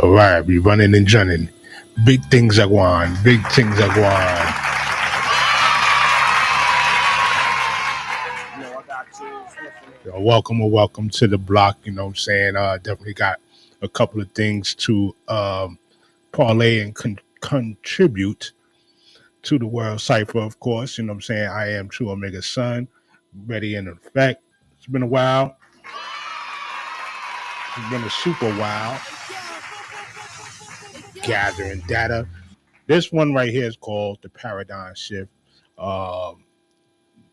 All right, we running and gunning. Big things are going. Big things are going. Welcome to the block. You know what I'm saying? Definitely got a couple of things to parlay and contribute to the world cipher, of course. You know what I'm saying? I am True Omega Sun, ready in effect. It's been a while. It's been a super while. Gathering data. This one right here is called the paradigm shift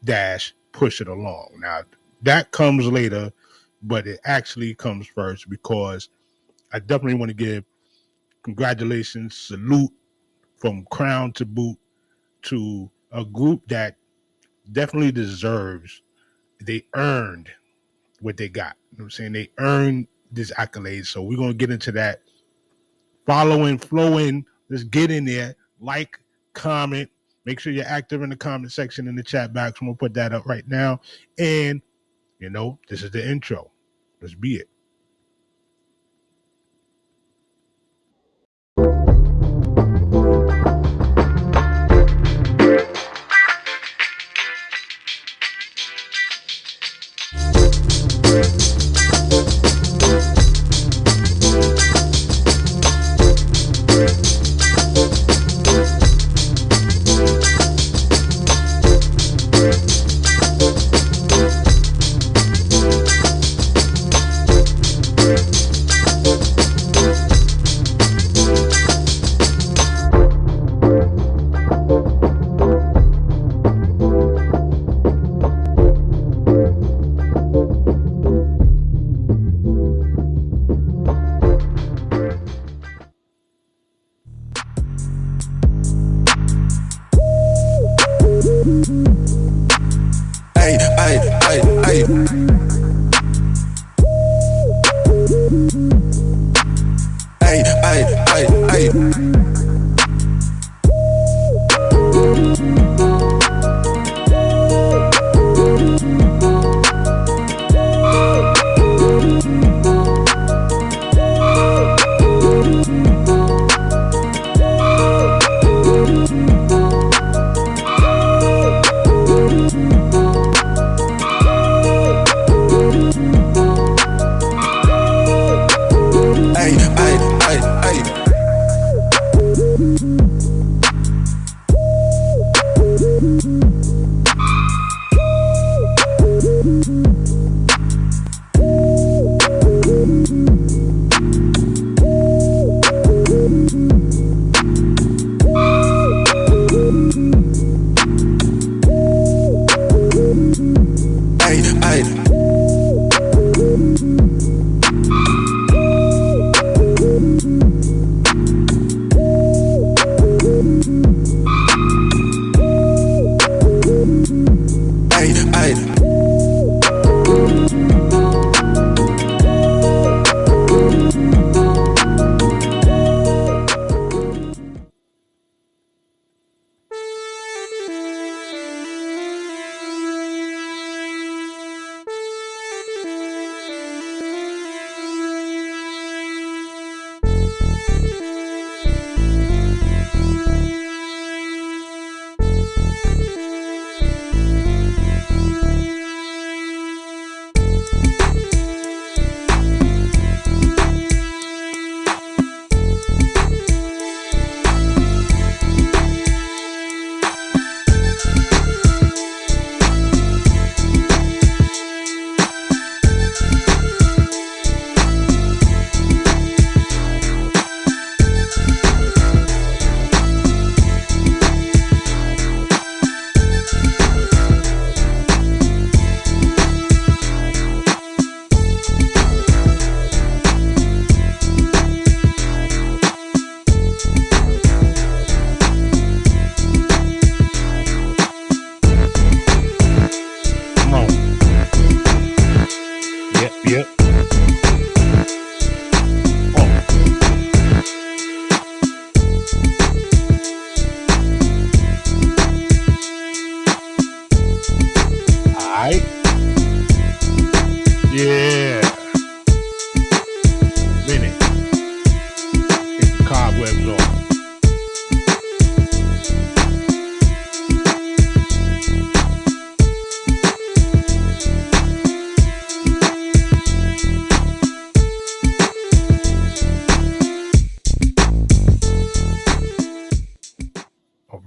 dash push it along. Now that comes later, but it actually comes first because I definitely want to give congratulations, salute from crown to boot to a group that definitely deserves. They earned what they got. You know what I'm saying? They earned this accolade. So we're gonna get into that. Following, flowing. Let's get in there. Like, comment. Make sure you're active in the comment section in the chat box. I'm gonna put that up right now. And this is the intro. Let's be it.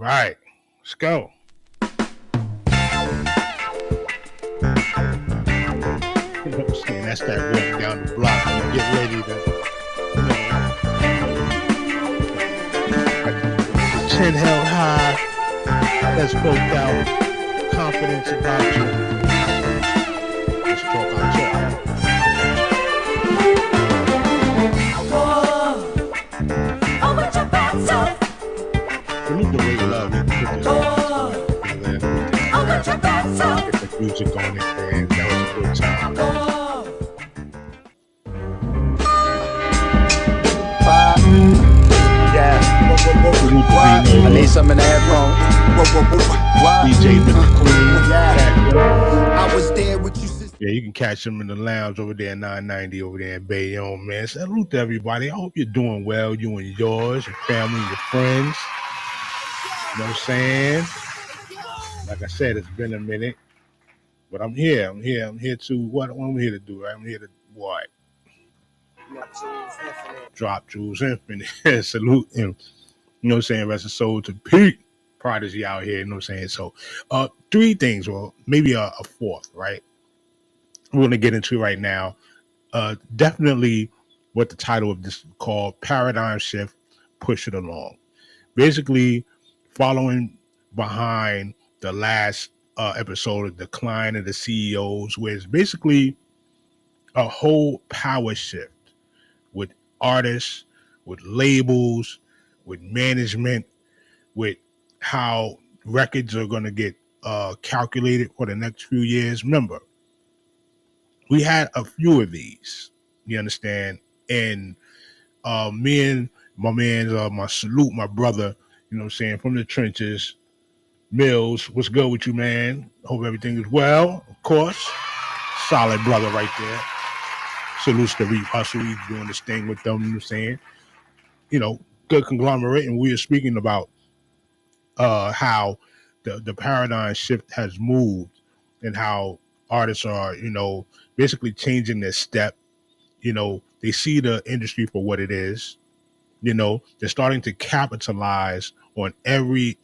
right, let's go. You know what I'm saying? That's that walk down the block when you get ready to, chin held high, let's both out, confidence about you. Let's talk our talk. Salute the way love. You can put this get the music on it, and that was a good time. I need some in the headphone. DJ Mr. Clean. I was there with you. Yeah, you can catch them in the lounge over there, 990 over there in Bayonne, man. Salute to everybody. I hope you're doing well, you and yours, your family, your friends. You know what I'm saying? Like I said, it's been a minute, but I'm here. I'm here to what I'm here to do, right? I'm here to what? Drop Jewels Infinite. Salute him. You know what I'm saying? Rest of soul to Pete. Prodigy out here, you know what I'm saying? So, three things, or maybe a fourth, right? We're going to get into right now. Definitely what the title of this is called, Paradigm Shift, Push It Along. Basically, following behind the last episode of Decline of the CEOs, where it's basically a whole power shift with artists, with labels, with management, with how records are going to get calculated for the next few years. Remember, we had a few of these, you understand? And me and my man, my salute, my brother, you know what I'm saying, from the trenches, Mills, what's good with you, man? Hope everything is well, of course. Solid brother right there. Salutes to Reef Hustle. He's doing this thing with them, you know what I'm saying? You know, good conglomerate. And we are speaking about how the paradigm shift has moved and how artists are, you know, basically changing their step. You know, they see the industry for what it is. You know, they're starting to capitalize on every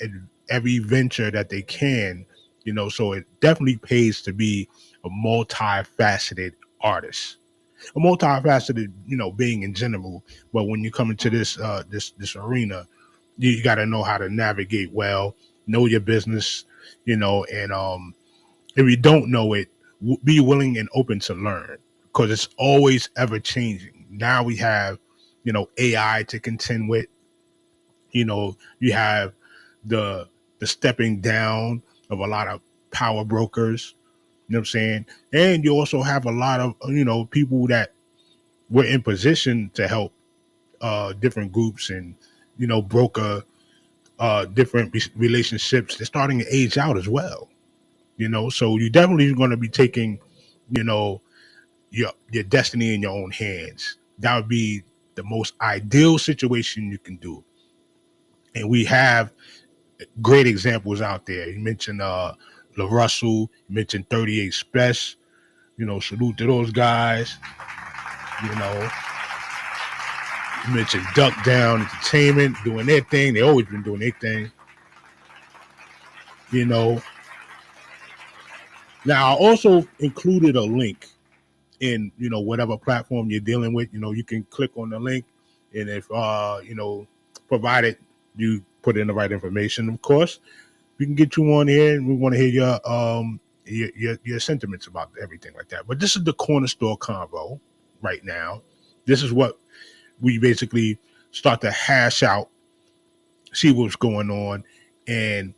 venture that they can, you know, so it definitely pays to be a multifaceted artist. A multifaceted, you know, being in general. But when you come into this this arena, you got to know how to navigate well, know your business, you know, and if you don't know it, be willing and open to learn, because it's always ever changing. Now we have, you know, AI to contend with. You know, you have the stepping down of a lot of power brokers. You know what I'm saying? And you also have a lot of, you know, people that were in position to help different groups and, you know, broker different relationships. They're starting to age out as well. You know, so you definitely going to be taking, you know, your destiny in your own hands. That would be the most ideal situation you can do. And we have great examples out there. You mentioned La Russell, you mentioned 38 Special, you know, salute to those guys. You know, you mentioned Duck Down Entertainment doing their thing. They always been doing their thing. You know. Now I also included a link in, you know, whatever platform you're dealing with. You know, you can click on the link, and if you know, provided you put in the right information, of course, we can get you on here, and we want to hear your sentiments about everything like that. But this is the corner store convo right now. This is what we basically start to hash out, see what's going on, and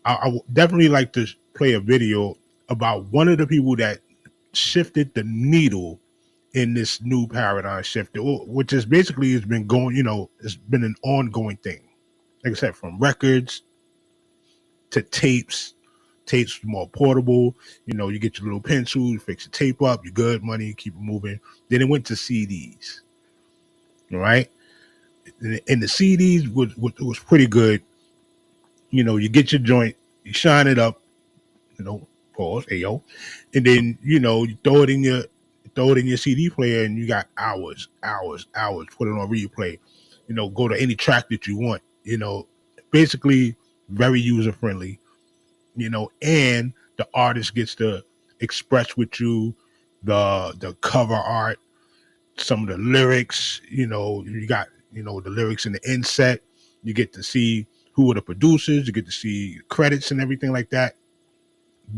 I would definitely like to play a video about one of the people that shifted the needle in this new paradigm shift, which is basically has been going, you know, it's been an ongoing thing. Like I said, from records to tapes. Tapes more portable. You know, you get your little pencil, you fix your tape up, you're good, money, you keep it moving. Then it went to CDs. All right. And the CDs was pretty good. You know, you get your joint, you shine it up, you know, pause, ayo, and then, you know, you throw it in your CD player, and you got hours, put it on replay. You know, go to any track that you want. You know, basically very user friendly, and the artist gets to express with you the cover art, some of the lyrics. You got the lyrics in the inset. You get to see who are the producers. You get to see credits and everything like that.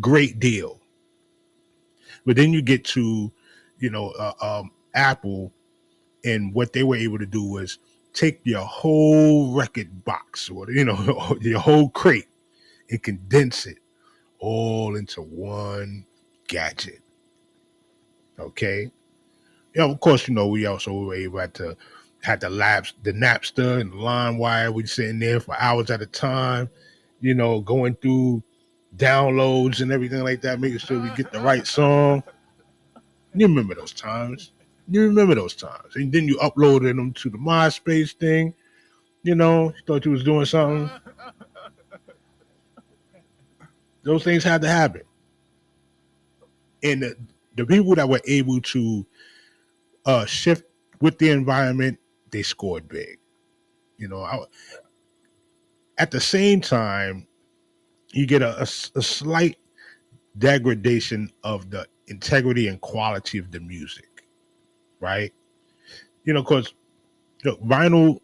Great deal. But then you get to Apple, and what they were able to do was take your whole record box, or your whole crate, and condense it all into one gadget. Okay. Of course, we also were able to had the Napster and the LimeWire. We sitting there for hours at a time, going through downloads and everything like that, making sure we get the right song. You remember those times. And then you uploaded them to the MySpace thing. You thought you was doing something. Those things had to happen. And the people that were able to shift with the environment, they scored big. At the same time, you get a slight degradation of the integrity and quality of the music, right? Because vinyl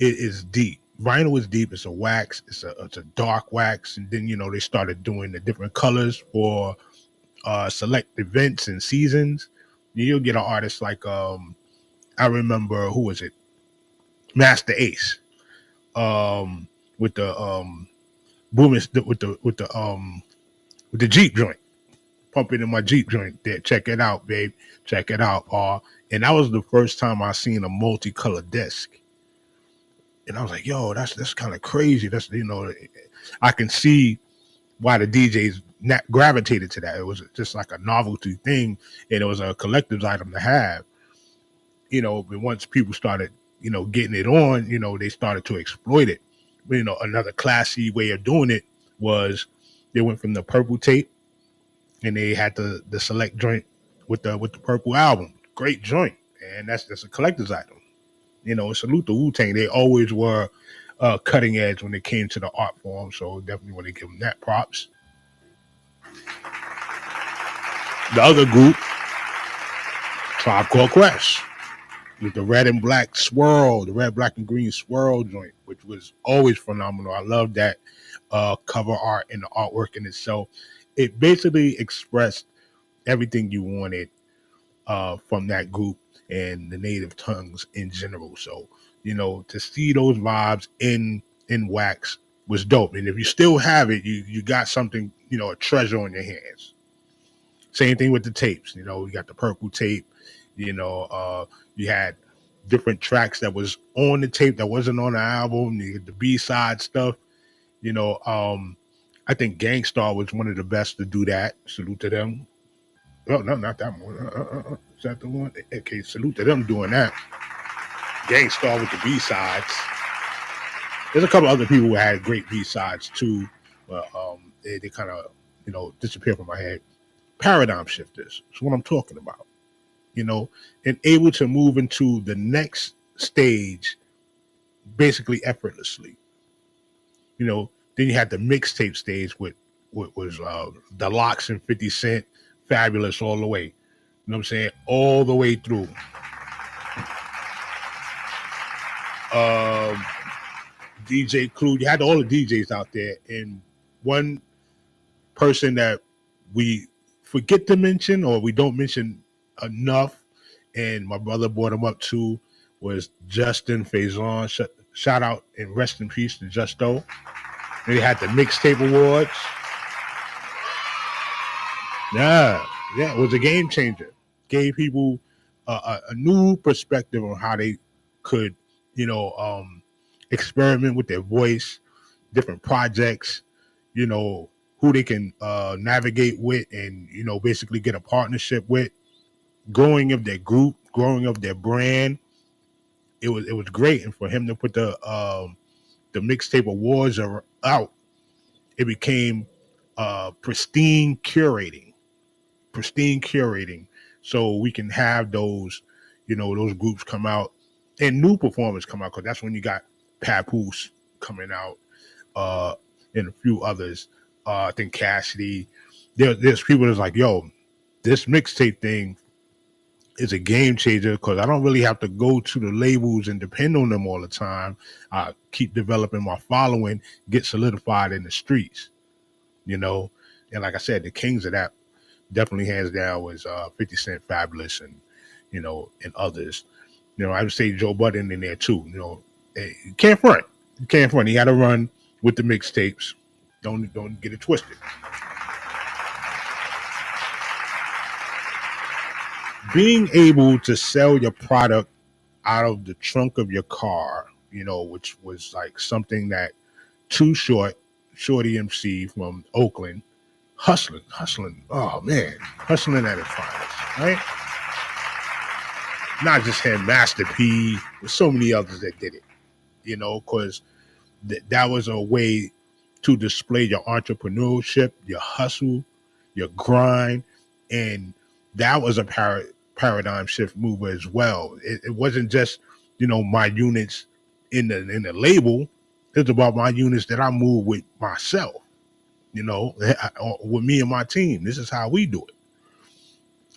is deep. Vinyl is deep. It's a wax. It's a dark wax, and then they started doing the different colors for select events and seasons. You'll get an artist like I remember, who was it? Master Ace, with the booming with the Jeep joint, pumping in my Jeep joint. There, check it out, babe. Check it out. And that was the first time I seen a multicolored disc, and I was like, yo, that's kind of crazy. That's I can see why the DJs gravitated to that. It was just like a novelty thing, and it was a collector's item to have. But once people started, getting it on, they started to exploit it. Another classy way of doing it was they went from the purple tape, and they had the select joint with the purple album. Great joint, and that's a collector's item. Salute to Wu-Tang. They always were cutting edge when it came to the art form, so definitely want to give them that props. The other group, Tribe Called Quest, with the red and black swirl, the red, black, and green swirl joint, which was always phenomenal. I love that cover art and the artwork in itself. It basically expressed everything you wanted from that group and the native tongues in general. So, to see those vibes in wax was dope. And if you still have it, you got something, a treasure on your hands. Same thing with the tapes. You got the purple tape. You had different tracks that was on the tape that wasn't on the album. You had the B-side stuff. I think Gangstar was one of the best to do that. Salute to them. Oh, no, not that one. Is that the one? Okay, salute to them doing that. Gangstar with the B-sides. There's a couple other people who had great B-sides too, but they kind of, disappear from my head. Paradigm shifters is what I'm talking about. And able to move into the next stage basically effortlessly. Then you had the mixtape stage with what was the Locks and 50 Cent, Fabulous all the way. You know what I'm saying? All the way through. DJ Clue, you had all the DJs out there, and one person that we forget to mention or we don't mention enough, and my brother brought him up to, was Justin Faison. Shout out and rest in peace to Justo. They had the mixtape awards. Yeah, it was a game changer. Gave people a new perspective on how they could, experiment with their voice, different projects, who they can navigate with, and basically get a partnership with. Growing of their group, growing of their brand. It was great, and for him to put the mixtape awards out, it became pristine curating, so we can have those, those groups come out and new performers come out, because that's when you got Papoose coming out, and a few others. I think Cassidy. There's people that's like, yo, this mixtape thing is a game changer because I don't really have to go to the labels and depend on them all the time. I keep developing my following, get solidified in the streets, you know. And like I said, the kings of that definitely hands down was 50 Cent, Fabulous, and and others. I would say Joe Budden in there too. You can't front. You can't front. He had to run with the mixtapes. Don't get it twisted. Being able to sell your product out of the trunk of your car, which was like something that Too Shorty MC from Oakland, hustling. Oh man, hustling at his finest, right? Not just him, Master P, there's so many others that did it, because that was a way to display your entrepreneurship, your hustle, your grind, and that was a paradigm shift mover as well. It wasn't just my units in the label. It's about my units that I move with myself. With me and my team. This is how we do it,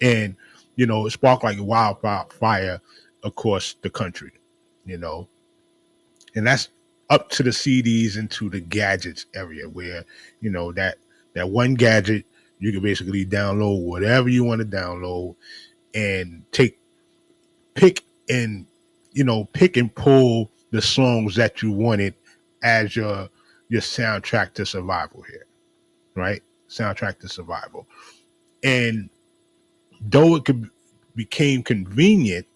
and it sparked like a wildfire across the country. And that's up to the CDs and to the gadgets area where that one gadget you can basically download whatever you want to download and pick and pull the songs that you wanted as your soundtrack to survival here, right? Soundtrack to survival. And though it became convenient,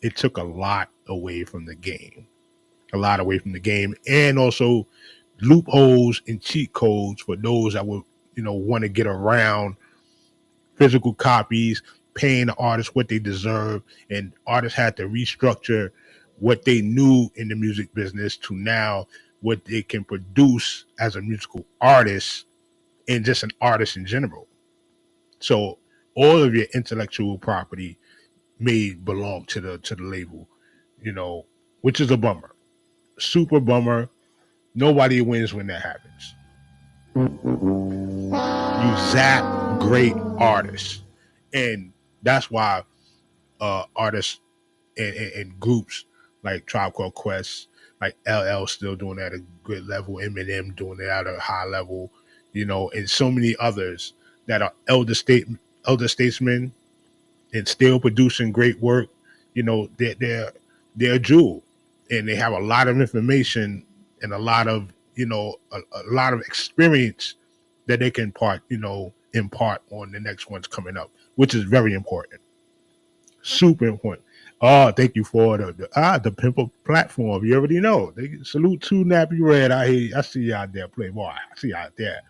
it took a lot away from the game. And also loopholes and cheat codes for those that would want to get around physical copies, paying the artists what they deserve, and artists had to restructure what they knew in the music business to now what they can produce as a musical artist and just an artist in general. So all of your intellectual property may belong to the label, which is a bummer. Super bummer. Nobody wins when that happens. You zap great artists. And that's why artists and groups like Tribe Called Quest, like LL still doing it at a good level, Eminem doing it at a high level, and so many others that are elder statesmen and still producing great work. They're a jewel, and they have a lot of information and a lot of a lot of experience that they can impart on the next ones coming up, which is very important, super important. Oh, thank you for the Pimple platform. You already know. Salute to Nappy Red. I see you out there, Playboy. I see you out there.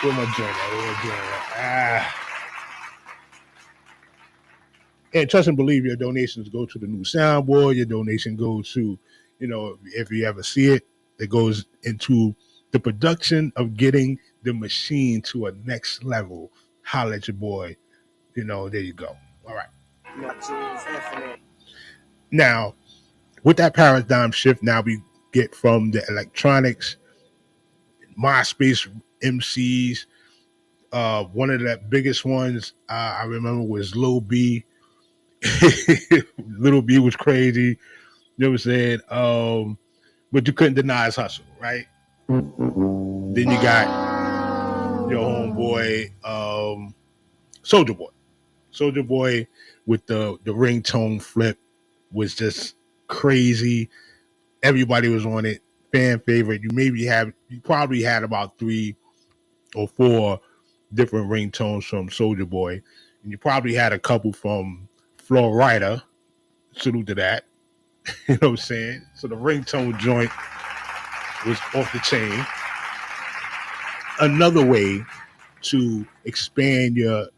Where my joint at? And trust and believe your donations go to the new soundboard. Your donation goes to, if you ever see it, it goes into the production of getting the machine to a next level. Holla at your boy. There you go. All right. Now, with that paradigm shift, now we get from the electronics, MySpace MCs. One of the biggest ones I remember was Lil B. Little B was crazy. You know what I'm saying? But you couldn't deny his hustle, right? Then you got your homeboy, Soldier Boy. Soldier Boy with the ringtone flip was just crazy. Everybody was on it. Fan favorite. You probably had about 3 or 4 different ringtones from Soldier Boy. And you probably had a couple from Flo Rida. Salute to that. You know what I'm saying? So the ringtone joint was off the chain. Another way to expand your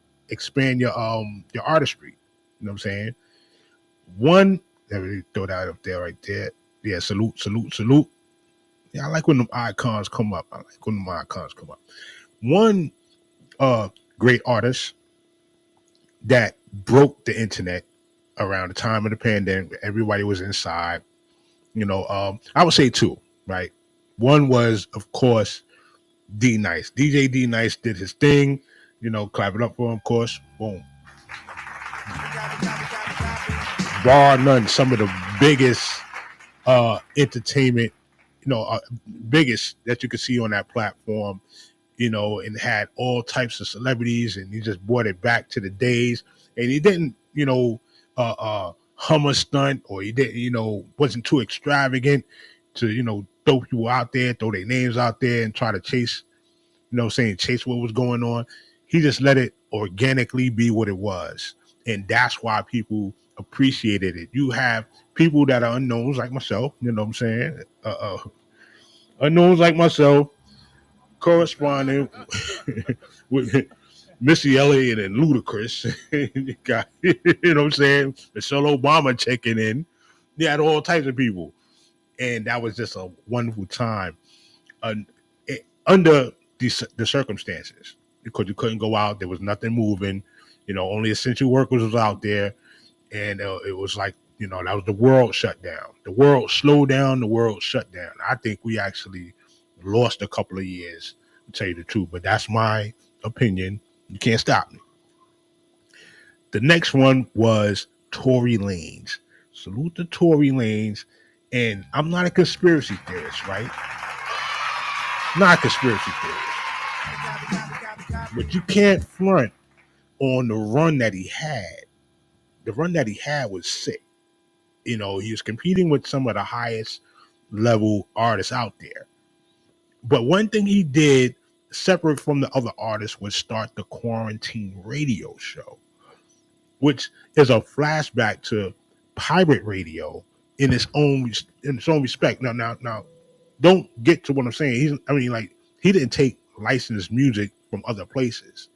artistry. You know what I'm saying? One, let me throw that up there right there. Yeah, salute. Yeah, I like when them icons come up. One great artist that broke the internet around the time of the pandemic. Everybody was inside. I would say 2. right? One was, of course, D Nice. DJ D Nice did his thing, clap it up for him, of course. Boom. Bar none, some of the biggest entertainment, biggest that you could see on that platform, and had all types of celebrities, and he just brought it back to the days. And he didn't, hum a stunt, or he didn't, wasn't too extravagant to, throw people out there, throw their names out there and try to chase, chase what was going on. He just let it organically be what it was. And that's why people appreciated it. You have people that are unknowns like myself, you know what I'm saying? Unknowns like myself, corresponding with Missy Elliott and Ludacris. You got, you know what I'm saying? Michelle Obama checking in. You had all types of people. And that was just a wonderful time under the circumstances, because you couldn't go out. There was nothing moving. Only essential workers was out there. And it was like, that was the world shut down. The world slowed down. The world shut down. I think we actually lost a couple of years, to tell you the truth. But that's my opinion. You can't stop me. The next one was Tory Lanez. Salute to Tory Lanez. And I'm not a conspiracy theorist, right? Not a conspiracy theorist. But you can't front on the run that he had. The run that he had was sick. He was competing with some of the highest level artists out there. But one thing he did, separate from the other artists, was start the Quarantine Radio Show, which is a flashback to pirate radio in its own respect. Now, don't get to what I'm saying. He didn't take licensed music from other places.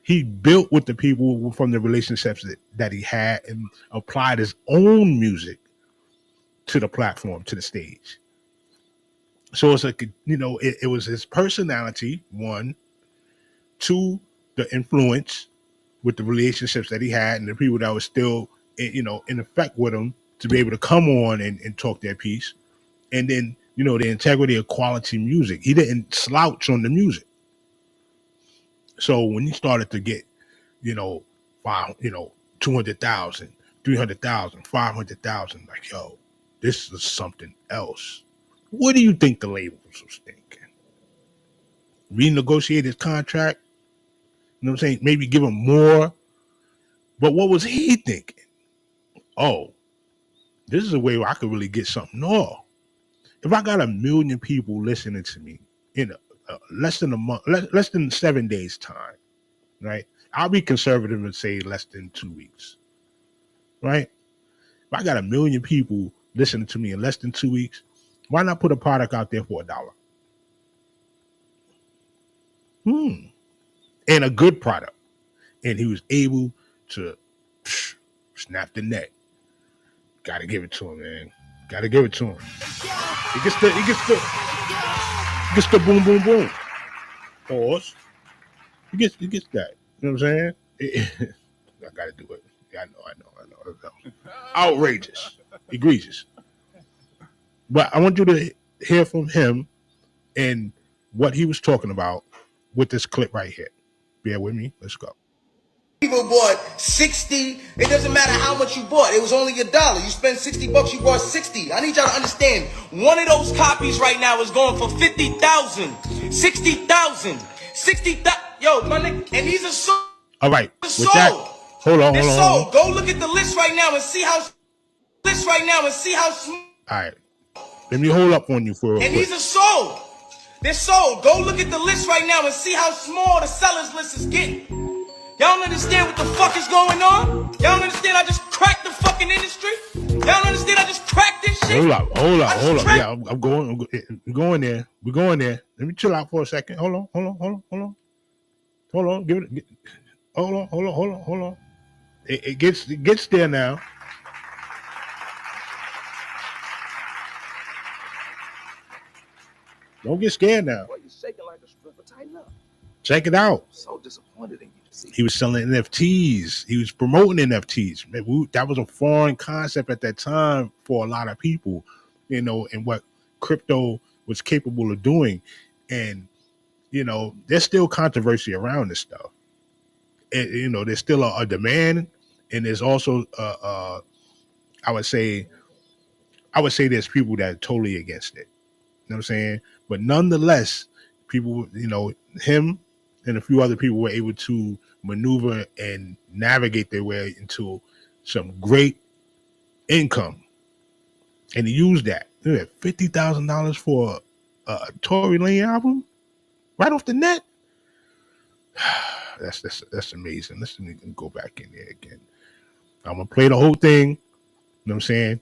He built with the people from the relationships that he had, and applied his own music to the platform, to the stage. So it's like, it was his personality, one, two, the influence with the relationships that he had and the people that were still, in effect with him, to be able to come on and talk their piece. And then, the integrity of quality music. He didn't slouch on the music. So when he started to get, 200,000, 300,000, 500,000, like, yo, this is something else. What do you think the label was thinking? Renegotiate his contract? You know what I'm saying? Maybe give him more. But what was he thinking? Oh, this is a way where I could really get something off. If I got 1 million people listening to me in less than a month, less than 7 days time, right? I'll be conservative and say less than 2 weeks, right? If I got 1 million people listening to me in less than 2 weeks, why not put a product out there for $1? And a good product. And he was able to snap the neck. Got to give it to him, man. Got to give it to him. He gets the boom, boom, boom. Pause. He gets that. You know what I'm saying? I got to do it. Yeah, I know. Outrageous. Egregious. But I want you to hear from him and what he was talking about with this clip right here. Bear with me. Let's go. People bought 60. It doesn't matter how much you bought. It was only $1. You spend $60, you bought 60. I need y'all to understand. One of those copies right now is going for 50,000, 60,000, 60,000. Yo, my nigga, and these are sold. All right. With that, hold on. Go look at the list right now and see how. All right. Let me hold up on you for a And these are sold. They're sold. Go look at the list right now and see how small the sellers list is getting. Y'all don't understand what the fuck is going on? Y'all don't understand I just cracked the fucking industry? Y'all don't understand I just cracked this shit? Hold up. Yeah, I'm going. We're going there. Let me chill out for a second. Hold on. Hold on. It gets there now. Don't get scared now. Boy, you shaking like a stripper. Tighten up. Check it out. So disappointed in you. He was selling NFTs. He was promoting NFTs. That was a foreign concept at that time for a lot of people, and what crypto was capable of doing. And, there's still controversy around this stuff. There's still a demand, and there's also, I would say there's people that are totally against it. You know what I'm saying? But nonetheless, people, him and a few other people were able to maneuver and navigate their way into some great income. And he used that. He had $50,000 for a Tory Lane album right off the net. That's amazing. Let me go back in there again. I'm gonna play the whole thing. You know what I'm saying?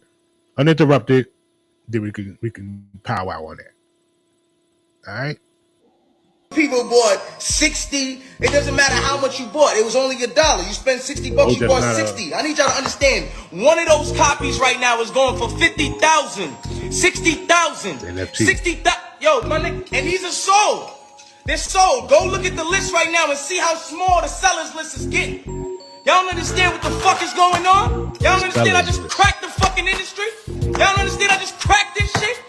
Uninterrupted. Then we can pow out on that. All right. People bought 60. It doesn't matter how much you bought. It was only $1. You spend $60, you bought 60. I need y'all to understand. One of those copies right now is going for 50,000, 60,000, NFT. 60,000. Yo, my nigga, and these are sold. They're sold. Go look at the list right now and see how small the sellers list is getting. Y'all don't understand what the fuck is going on? Y'all don't understand I just cracked the fucking industry? Y'all don't understand I just cracked this shit?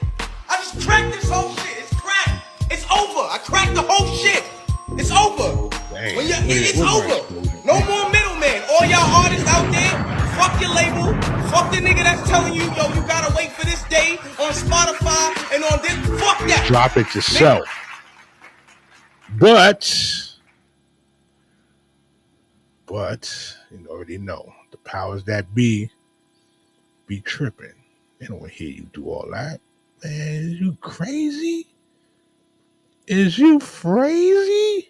I just cracked this whole shit. It's cracked. It's over. I cracked the whole shit. It's over. Dang. It's over. No more middleman. All y'all artists out there, fuck your label. Fuck the nigga that's telling you, yo, you gotta wait for this day on Spotify and on this. Fuck that. Drop it yourself. But you already know the powers that be tripping. They don't want to hear you do all that. Man, is you crazy? Is you crazy?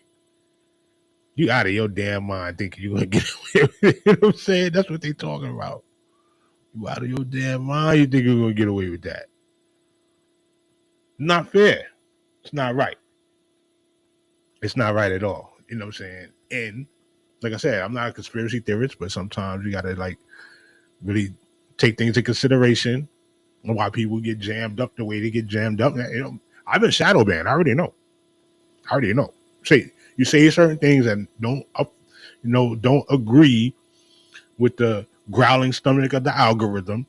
You out of your damn mind thinking you're gonna get away with it. You know what I'm saying? That's what they talking about. You out of your damn mind, you think you're gonna get away with that. Not fair. It's not right. It's not right at all. You know what I'm saying? And like I said, I'm not a conspiracy theorist, but sometimes you gotta really take things into consideration and why people get jammed up the way they get jammed up. I've been shadow banned. I already know. You say certain things and don't agree with the growling stomach of the algorithm.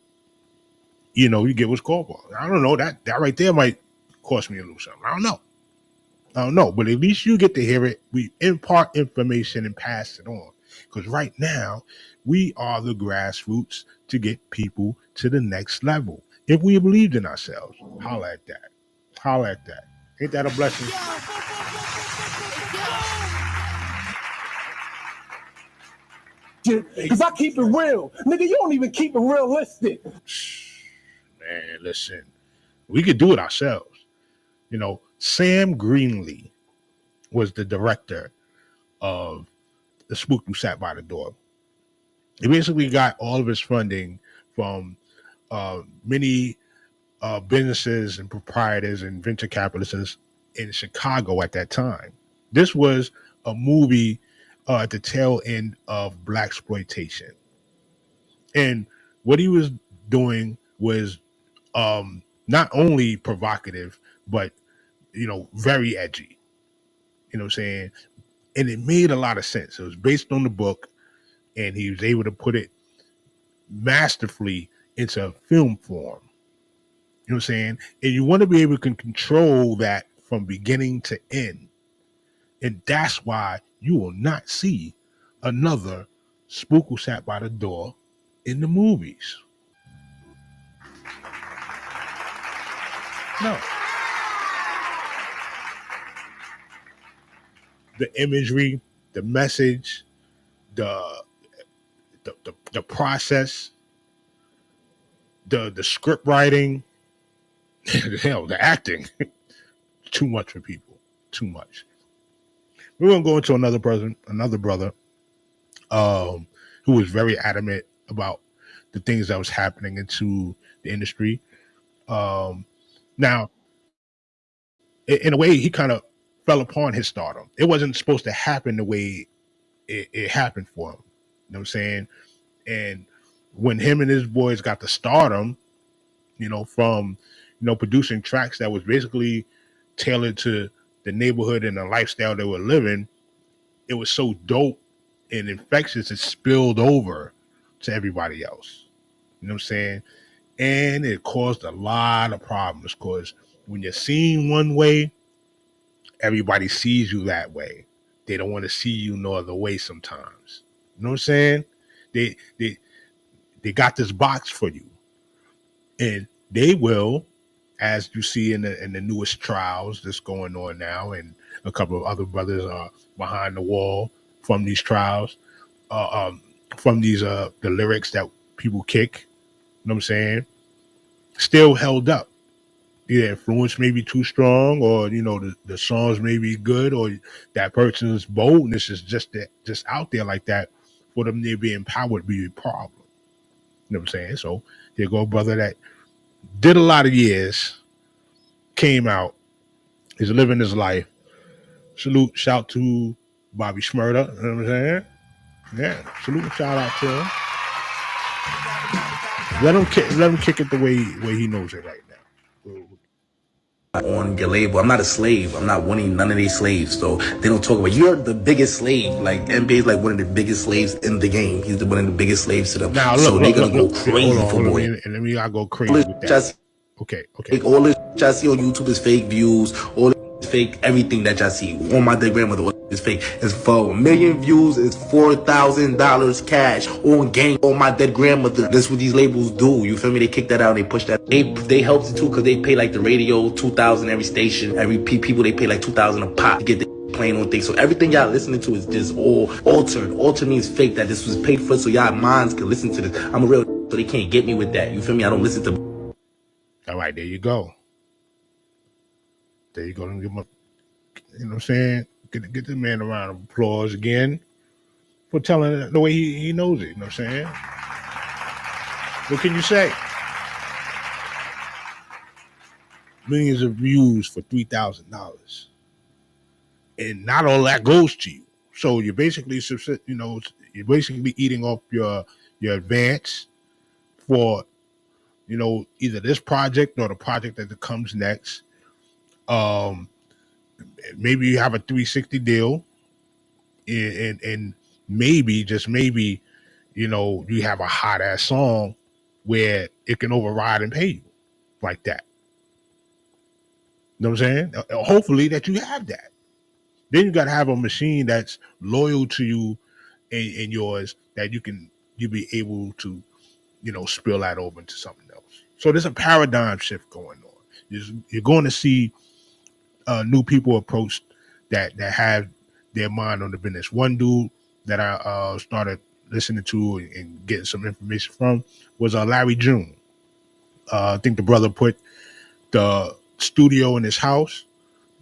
You get what's called for. I don't know, that right there might cost me a little something. I don't know, but at least you get to hear it. We impart information and pass it on. Because right now, we are the grassroots to get people to the next level. If we believed in ourselves, holla at that. Ain't that a blessing? Because I keep it real. Nigga, you don't even keep it realistic. Man, listen. We could do it ourselves. Sam Greenlee was the director of The Spook Who Sat by the Door. He basically got all of his funding from many businesses and proprietors and venture capitalists in Chicago at that time. This was a movie at the tail end of blaxploitation. And what he was doing was not only provocative, but very edgy. You know what I'm saying? And it made a lot of sense. It was based on the book, and he was able to put it masterfully into film form. You know what I'm saying? And you want to be able to control that from beginning to end. And that's why you will not see another Spook Who Sat by the Door in the movies. No. The imagery, the message, the process, the script writing, hell, the acting, too much for people. Too much. We're gonna go into another brother, who was very adamant about the things that was happening into the industry. Now, in a way, he kind of fell upon his stardom. It wasn't supposed to happen the way it happened for him. You know what I'm saying? And when him and his boys got the stardom, from producing tracks that was basically tailored to the neighborhood and the lifestyle they were living, it was so dope and infectious, it spilled over to everybody else. You know what I'm saying? And it caused a lot of problems because when you're seen one way, everybody sees you that way. They don't want to see you no other way sometimes. You know what I'm saying? They they they got this box for you. And they will, as you see in the newest trials that's going on now, and a couple of other brothers are behind the wall from these trials, uh, um, from these the lyrics that people kick. You know what I'm saying? Still held up. The influence may be too strong, or the songs may be good, or that person's boldness is just out there like that for them to be empowered be a problem. You know what I'm saying? So here go a brother that did a lot of years, came out, is living his life. Salute, shout to Bobby Shmurda. You know what I'm saying? Yeah, salute and shout out to him. Let him kick it the way he knows it right now. On your label. I'm not a slave. I'm not wanting none of these slaves. So they don't talk about you're the biggest slave. Like NBA is like one of the biggest slaves in the game. He's one of the biggest slaves to them. Now look, so they're gonna look, go crazy for boy. Let me I go crazy with that. Okay. All this I see on YouTube is fake views. All this fake everything that y'all see on my dead grandmother. All is fake. It's for 1 million views. It's $4,000 cash on game on my dead grandmother. That's what these labels do. You feel me? They kick that out. And they push that. They help it too because they pay like the radio $2,000 every station. Every people they pay like $2,000 a pop to get the playing on things. So everything y'all listening to is just all altered. Altered means fake. That this was paid for so y'all minds can listen to this. I'm a real so they can't get me with that. You feel me? I don't listen to. All right, there you go. There you go. Give him you know what I'm saying? Get the man a round of applause again for telling it the way he knows it. You know what I'm saying? What can you say? Millions of views for $3,000, and not all that goes to you. So you're basically, you're basically eating off your advance for, either this project or the project that comes next. Maybe you have a 360 deal, and maybe, just maybe, you have a hot ass song where it can override and pay you like that. You know what I'm saying? Hopefully that you have that. Then you got to have a machine that's loyal to you and yours that you be able to, spill that over into something else. So there's a paradigm shift going on. You're going to see new people approach that have their mind on the business. One dude that I started listening to and getting some information from was Larry June. I think the brother put the studio in his house,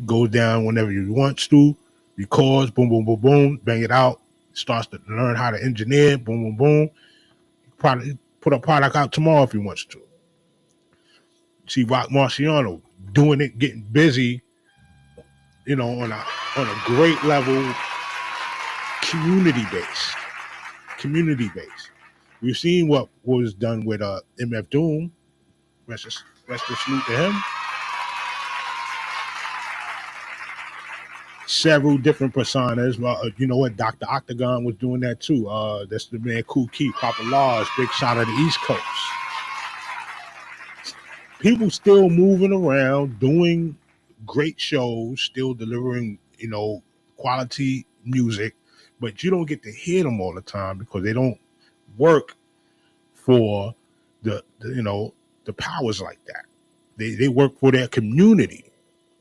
goes down whenever he wants to, records, boom, boom, boom, boom, bang it out, starts to learn how to engineer, boom, boom, boom. Probably put a product out tomorrow if he wants to. See Rock Marciano doing it, getting busy, on a great level, community based. We've seen what was done with MF Doom. Rest in salute to him. Several different personas. You know what? Dr. Octagon was doing that too. That's the man Kool Keith, Papa Laws, big shot of the East Coast. People still moving around, doing great shows, still delivering, quality music, but you don't get to hear them all the time because they don't work for the powers like that. They work for their community,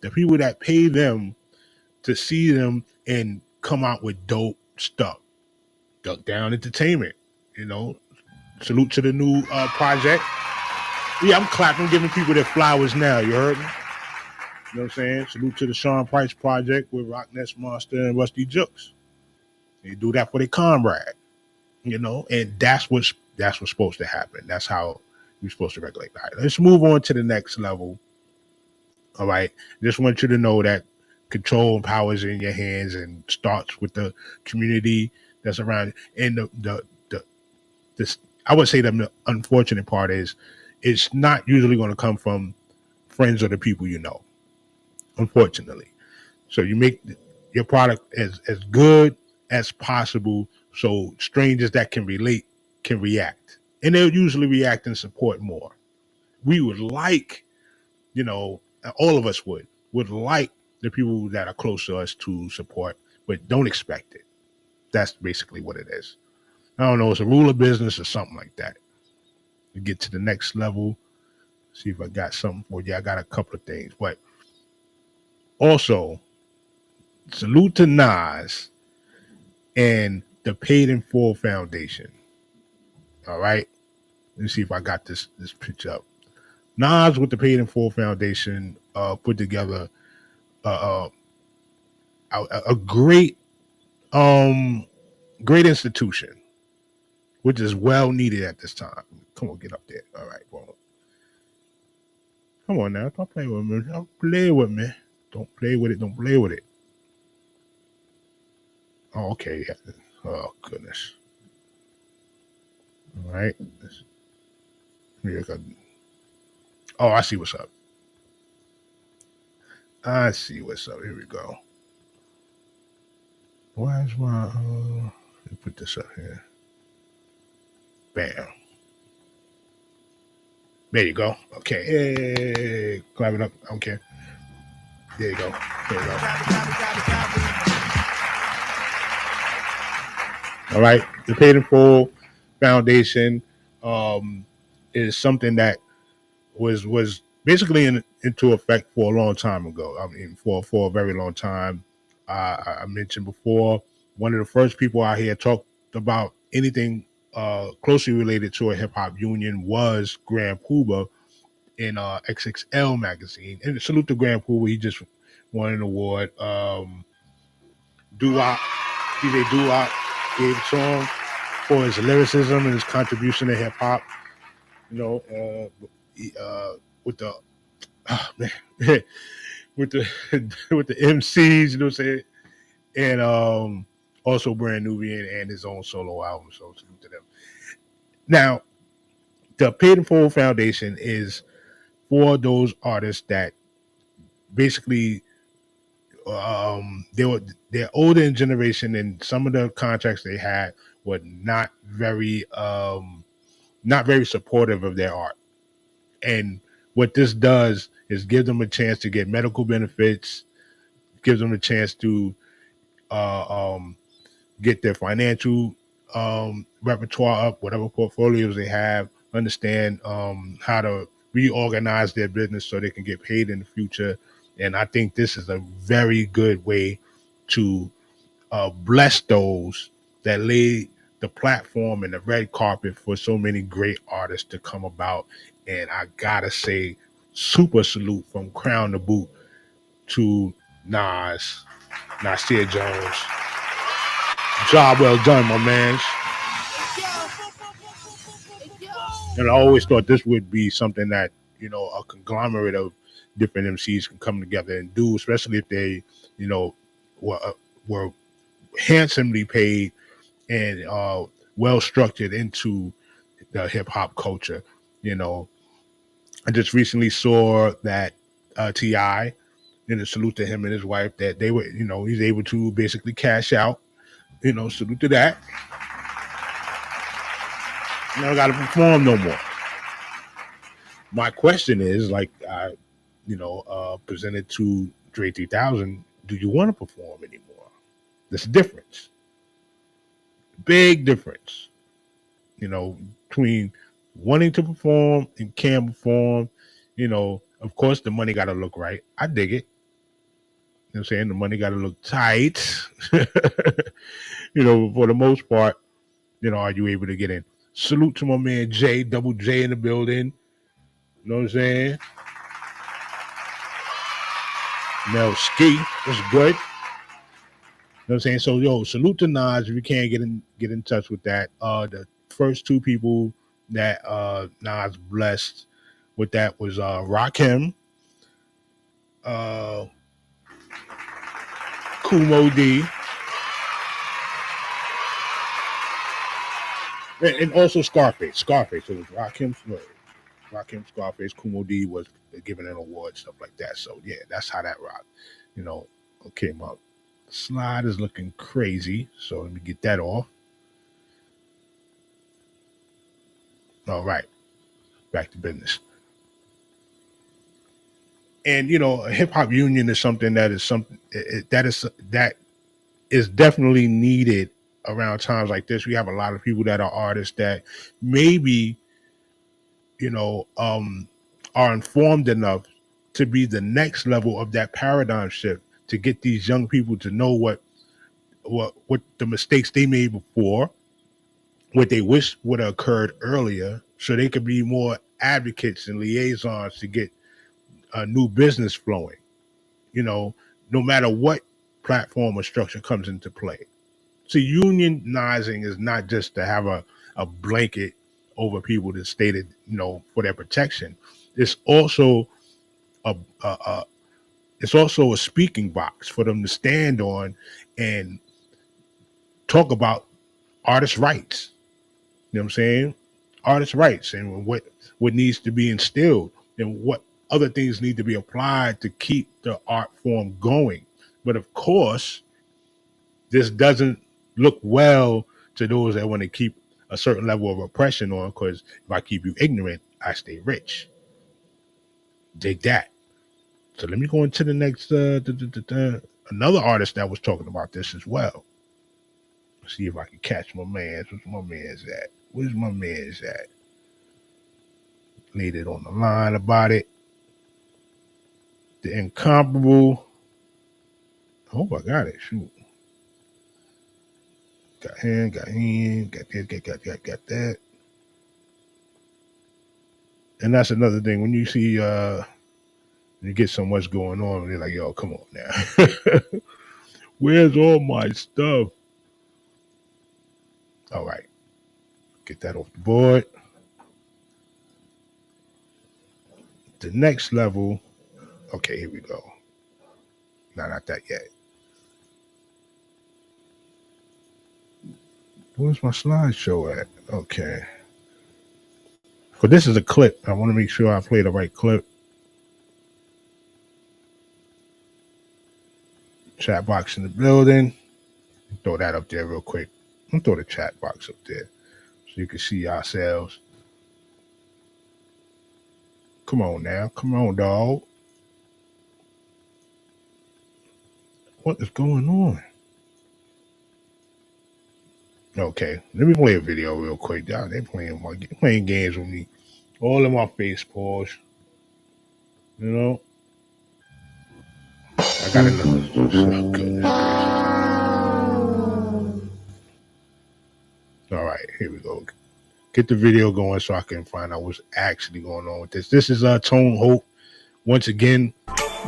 the people that pay them to see them and come out with dope stuff. Duck Down Entertainment, salute to the new project. Yeah, I'm clapping, giving people their flowers now. You heard me? You know what I'm saying? Salute to the Sean Price project with Rock Ness Monster and Rusty Jukes. They do that for their comrade, and that's what's supposed to happen. That's how you're supposed to regulate. All right, let's move on to the next level. All right, just want you to know that control and power is in your hands and starts with the community that's around. And this, I would say the unfortunate part is it's not usually going to come from friends or the people you know, unfortunately. So you make your product as good as possible so strangers that can relate can react. And they'll usually react and support more. we would like, all of us would like the people that are close to us to support, but don't expect it. That's basically what it is. I don't know. It's a rule of business or something like that. To get to the next level, see if I got something for you. I got a couple of things, but also salute to Nas and the Paid in Full Foundation. All right, let me see if I got this picture up. Nas with the Paid in Full Foundation put together a great great institution, which is well needed at this time. Come on, get up there. All right, well, come on now, don't play with me. Don't play with me. Don't play with it. Don't play with it. Oh, okay. Oh goodness. All right. Oh, I see what's up. I see what's up. Here we go. Where's my? Let me put this up here. Bam. There you go. Okay. Hey, clap it up. Okay. There you go. There you go. All right. The Paid in Full Foundation is something that was basically into effect for a long time ago. I mean, for a very long time. I mentioned before, one of the first people out here talked about anything closely related to a hip hop union was Grand Puba in XXL magazine. And salute to Grand Puba, he just won an award. Doo-Wop, DJ Doo-Wop gave it to him for his lyricism and his contribution to hip hop. With the with the with the MCs, you know what I'm saying, and also Brand Nubian and his own solo album. So salute to them. Now, the Paid in Full Foundation is for those artists that basically they're older in generation, and some of the contracts they had were not very supportive of their art. And what this does is give them a chance to get medical benefits, gives them a chance to get their financial repertoire up, whatever portfolios they have, understand how to reorganize their business so they can get paid in the future. And I think this is a very good way to bless those that laid the platform and the red carpet for so many great artists to come about. And I gotta say, super salute from crown to boot to Nas, Nasir Jones. Job well done, my man. And I always thought this would be something that, a conglomerate of different MCs can come together and do, especially if they, were handsomely paid and well structured into the hip hop culture. I just recently saw that T.I., and a salute to him and his wife, that they were, he's able to basically cash out. Salute to that. You don't got to perform no more. My question is, like I, presented to Dre 3000, do you want to perform anymore? There's a difference. Big difference. Between wanting to perform and can perform. Of course, the money got to look right. I dig it. You know what I'm saying? The money got to look tight. For the most part, are you able to get in? Salute to my man Jay, Double J in the building. You know what I'm saying? Mel Ski, that's good. You know what I'm saying? So, salute to Nas. If you can't get in touch with that, the first two people that Nas blessed with that was Rakim, Kumo D, and also Scarface. Scarface. So it was Rakim, Scarface, Kumo D was given an award, stuff like that. So yeah, that's how that rocked. Okay, my slide is looking crazy. So let me get that off. All right, back to business. And a hip hop union is something that is definitely needed around times like this. We have a lot of people that are artists that maybe are informed enough to be the next level of that paradigm shift, to get these young people to know what the mistakes they made before, what they wish would have occurred earlier, so they could be more advocates and liaisons to get a new business flowing, no matter what platform or structure comes into play. So unionizing is not just to have a blanket over people that's stated, for their protection. It's also a speaking box for them to stand on and talk about artists' rights. You know what I'm saying? Artists' rights, and what needs to be instilled, and what other things need to be applied to keep the art form going. But of course, this doesn't look well to those that want to keep a certain level of oppression on, because if I keep you ignorant, I stay rich. Dig that. So let me go into the next another artist that was talking about this as well. Let's see if I can catch my man. Where's my man's at? Where's my man's at? Laid it on the line about it. The incomparable. I hope I got it. Shoot. Got him, got that. And that's another thing. When you see you get so much going on, they're like, yo, come on now. Where's all my stuff? All right. Get that off the board. The next level. Okay, here we go. No, not that yet. Where's my slideshow at? Okay. But this is a clip. I want to make sure I play the right clip. Chat box in the building. Throw that up there real quick. I'm gonna throw the chat box up there so you can see ourselves. Come on now. Come on, dog. What is going on? Okay, let me play a video real quick. Y'all, they playing games with me. All in my face, pause. I got another. Oh, goodness. All right, here we go. Get the video going so I can find out what's actually going on with this. This is Tone Hope. Once again,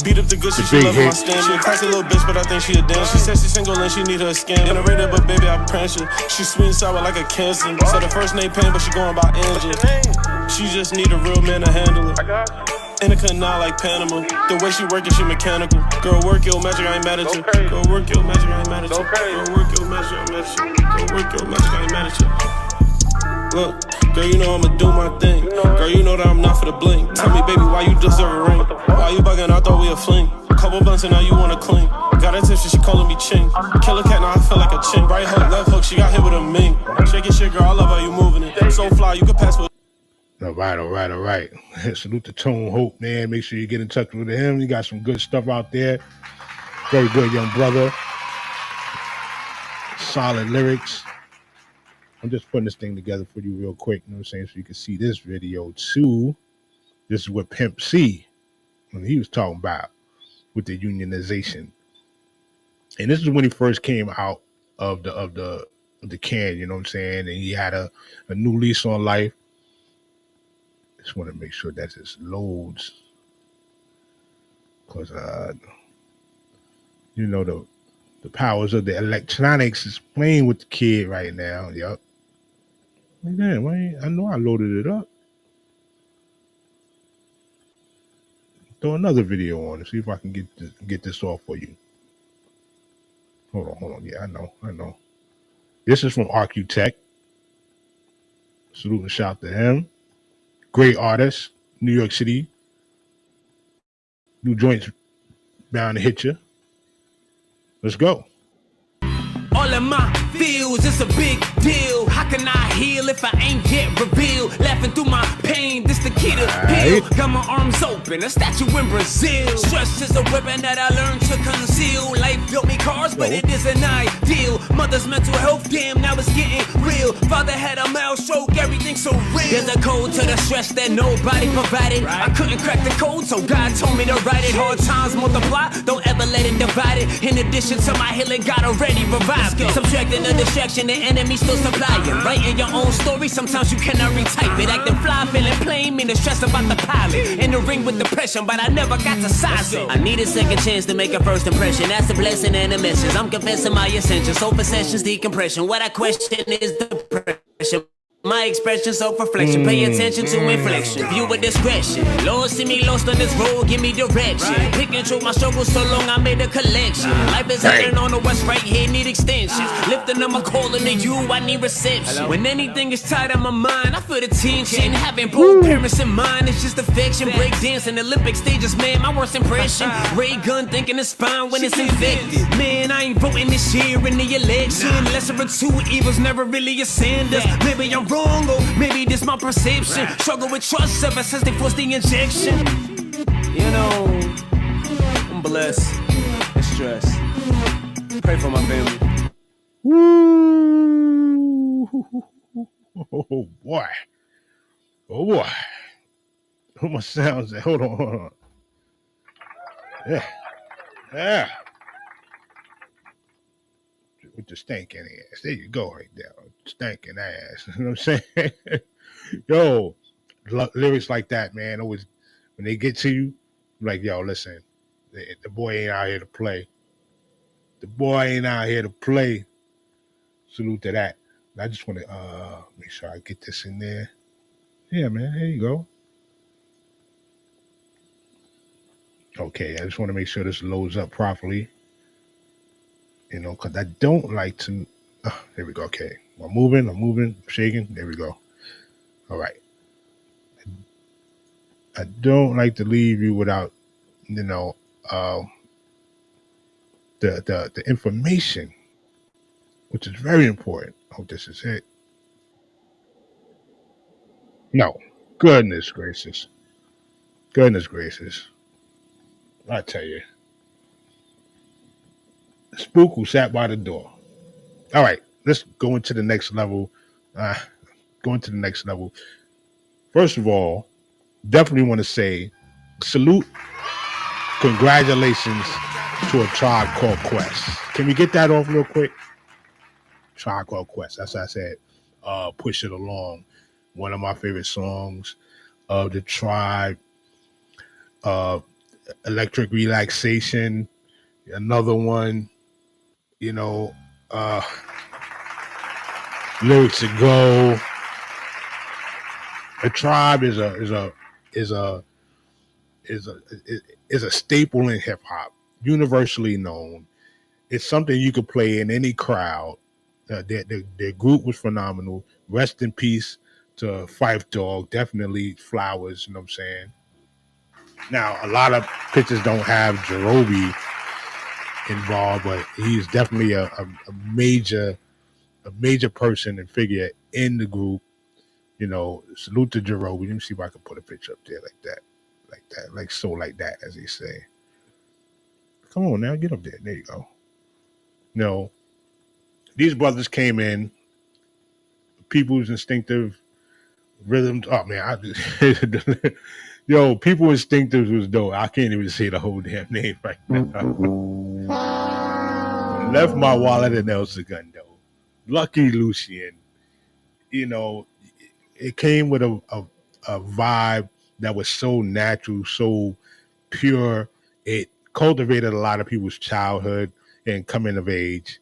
beat up the good shit, she love my stand. She a classy little bitch, but I think she a damn. She says she's single and she need her skin. In a rated, but baby, I pressure. She sweet and sour like a cancer. So the first name Pain, but she going by Angel. She just need a real man to handle it. In a canal like Panama. The way she working, she mechanical. Girl, work your magic, I ain't mad at you. Girl, work your magic, I ain't mad at you. Girl, work your magic, I ain't mad at you. Girl, work your magic, I ain't mad at you. Look, girl, you know I'ma do my thing. Girl, you know that I'm not for the bling. Tell me, baby, why you deserve a ring? Why you bugging? I thought we a fling. Couple blunts and now you wanna clean. Got a tipsy, she calling me ching. Killer cat, now I feel like a ching. Right hook, left hook, she got hit with a ming. Shake it, shit, girl, I love how you moving it. So fly, you can pass with. All right. Salute to Tone Hope, man. Make sure you get in touch with him. He got some good stuff out there. Very good young brother. Solid lyrics. I'm just putting this thing together for you real quick, you know what I'm saying, so you can see this video too. This is what Pimp C, when he was talking about with the unionization. And this is when he first came out of the can, you know what I'm saying, and he had a new lease on life. Just want to make sure that this loads, because the powers of the electronics is playing with the kid right now. Yup. Like, damn, I know I loaded it up. Throw another video on and see if I can get this off for you. Hold on. Yeah, I know. This is from Architect. Salute and shout to him. Great artist, New York City. New joints bound to hit you. Let's go. All of my feels, it's a big deal. How can I heal if I ain't get revealed? Laughing through my pain, this the key to peel. Got my arms open, a statue in Brazil. Stress is a weapon that I learned to conceal. Life built me cars, but it isn't ideal. Mother's mental health, damn, now it's getting real. Father had a mild stroke, everything's so real. There's a code to the stress that nobody provided. I couldn't crack the code, so God told me to write it. Hard times multiply, don't ever let it divide it. In addition to my healing, God already revived it. Subtracting the distraction, the enemy still supplying. Writing your own story, sometimes you cannot retype it. Acting fly, feeling plain, mean the stress about the pilot. In the ring with depression, but I never got to size it. I need a second chance to make a first impression. That's a blessing and a message. I'm confessing my essentials. So sessions, decompression. What I question is depression. My expression, self-reflection. Pay attention to inflection. View with discretion. Lord, see me lost on this road, give me direction. Pick and choose my struggles so long I made a collection. Life is happening on the west right here, need extensions. Lifting up my calling to you, I need reception. When anything is tight on my mind, I feel the tension. Having both parents in mind, it's just affection. Break dance and Olympic stages, man, my worst impression. Ray gun thinking it's fine when it's infected. Man, I ain't voting this year in the election. Lesser of two evils, never really ascend us. Maybe I'm wrong, or maybe this my perception. Struggle with trust ever since they forced the injection. You know, I'm blessed and stressed. Pray for my family. Woo! Oh boy. Oh boy. Who my sounds at? Hold on. Yeah. With the stinking ass. There you go right there. Stinking ass. You know what I'm saying? Yo, lyrics like that, man, always, when they get to you, like, yo, listen, the boy ain't out here to play. The boy ain't out here to play. Salute to that. I just want to make sure I get this in there. Yeah, man, there you go. Okay, I just want to make sure this loads up properly. You know, because I don't like to. There we go. Okay. I'm moving, shaking. There we go. All right. I don't like to leave you without, you know, the information, which is very important. Oh, this is it. No. Goodness gracious. I tell you. Spook who sat by the door. All right, let's go into the next level. First of all, definitely want to say salute, congratulations to A Tribe Called Quest. Can we get that off real quick? Tribe Called Quest. That's what I said. Push It Along. One of my favorite songs of the Tribe. Electric Relaxation. Another one. You know, Lyrics to Go. A Tribe is a staple in hip hop, universally known. It's something you could play in any crowd. Their group was phenomenal. Rest in peace to Phife Dawg. Definitely flowers. You know what I'm saying? Now, a lot of pictures don't have Jerobi involved, but he's definitely a major person and figure in the group. You know, salute to Jerobi. Let me see if I can put a picture up there like that, like that, as they say. Come on now, get up there. There you go. You know, these brothers came in, People's Instinctive Rhythms. Oh man, People Instinctives was dope. I can't even say the whole damn name right now. Left My Wallet in El Segundo. Lucky Lucian. You know, it came with a vibe that was so natural, so pure. It cultivated a lot of people's childhood and coming of age,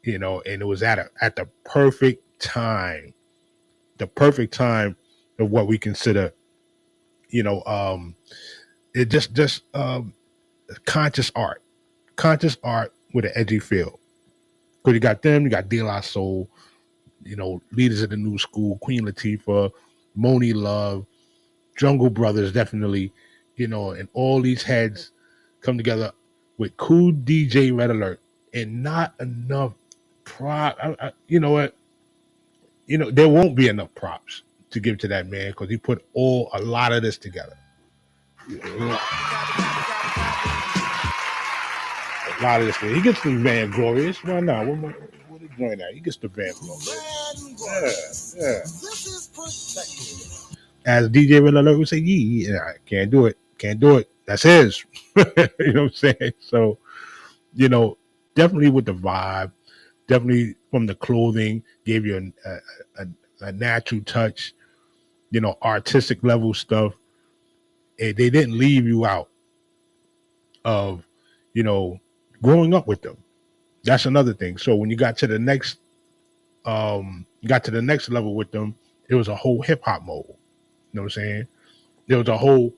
you know, and it was at the perfect time of what we consider, you know, it just conscious art with an edgy feel. Because you got them, you got De La Soul, you know, leaders of the new school, Queen Latifah, Moni Love, Jungle Brothers, definitely, you know, and all these heads come together with Cool DJ Red Alert and not enough prop. You know what? You know, there won't be enough props to give to that man because he put a lot of this together. You know, a lot of this. He gets the Van Glorious. Why not? What is join that? He gets the Van Glorious. Yeah. As DJ Red Alert would say, yeah, I can't do it. Can't do it. That's his. You know what I'm saying? So, you know, definitely with the vibe, definitely from the clothing, gave you a natural touch, you know, artistic level stuff. They didn't leave you out of, you know, growing up with them. That's another thing. So when you got to the next, level with them, it was a whole hip hop mode. You know what I'm saying? There was a whole,